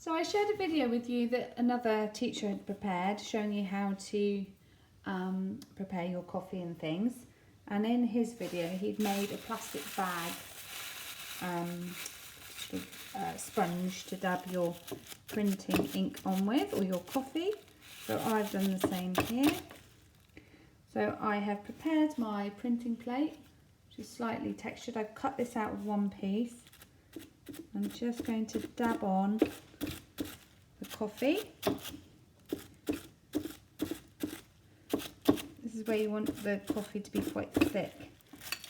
So I shared a video with you that another teacher had prepared, showing you how to prepare your coffee and things. And in his video, he'd made a plastic bag sponge to dab your printing ink on with, or your coffee. So I've done the same here. So I have prepared my printing plate, which is slightly textured. I've cut this out of one piece. I'm just going to dab on the coffee. This is where you want the coffee to be quite thick.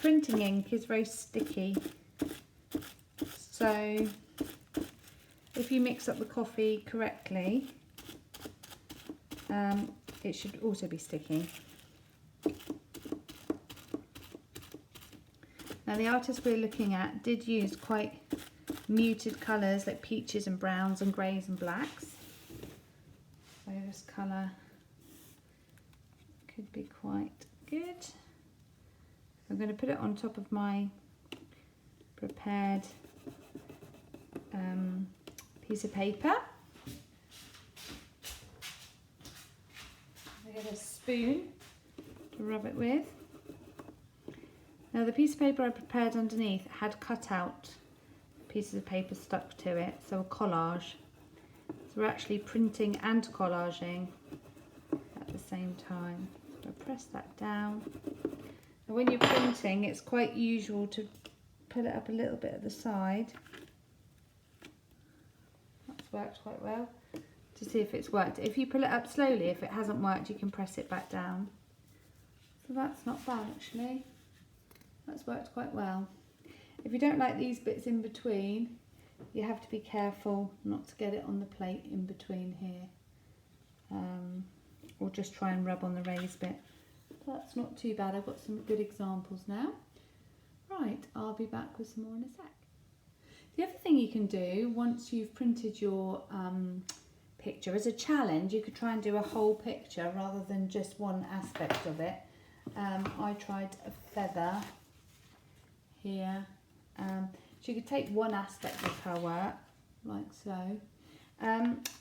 Printing ink is very sticky, so if you mix up the coffee correctly, it should also be sticky. Now the artist we're looking at did use quite muted colours like peaches and browns and greys and blacks. So this colour could be quite good. I'm going to put it on top of my prepared piece of paper. I get a spoon to rub it with. Now the piece of paper I prepared underneath had cut out pieces of paper stuck to it, so a collage. So we're actually printing and collaging at the same time. So I press that down. And when you're printing, it's quite usual to pull it up a little bit at the side. That's worked quite well, to see if it's worked. If you pull it up slowly, if it hasn't worked, you can press it back down. So that's not bad actually. That's worked quite well. If you don't like these bits in between, you have to be careful not to get it on the plate in between here, or just try and rub on the raised bit. That's not too bad. I've got some good examples now. Right, I'll be back with some more in a sec. The other thing you can do once you've printed your picture, as a challenge, you could try and do a whole picture rather than just one aspect of it. I tried a feather here. So you could take one aspect of her work, like so.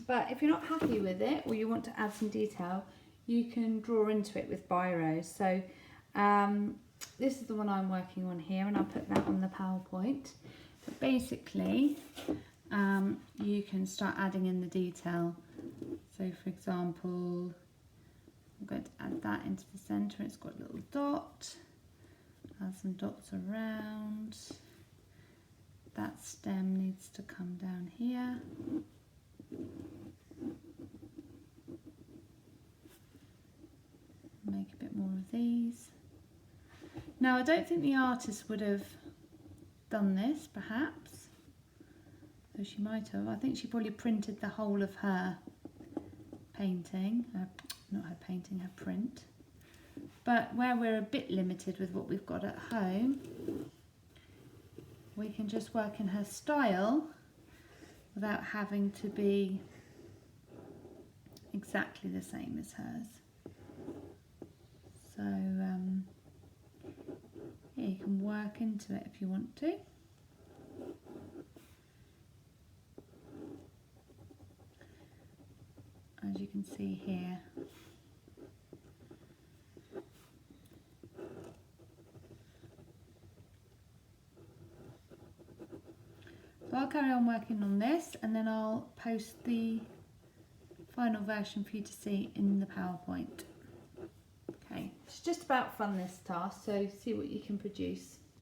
But if you're not happy with it, or you want to add some detail, you can draw into it with biros. So this is the one I'm working on here, and I'll put that on the PowerPoint. But basically, you can start adding in the detail. So for example, I'm going to add that into the centre. It's got a little dot. Add some dots around. That stem needs to come down here. Make a bit more of these. Now I don't think the artist would have done this, perhaps. Though she might have. I think she probably printed the whole of her painting. Not her painting, her print. But where we're a bit limited with what we've got at home, we can just work in her style without having to be exactly the same as hers. So yeah, you can work into it if you want to. As you can see here. So I'll carry on working on this, and then I'll post the final version for you to see in the PowerPoint. Okay, it's just about fun, this task, so see what you can produce.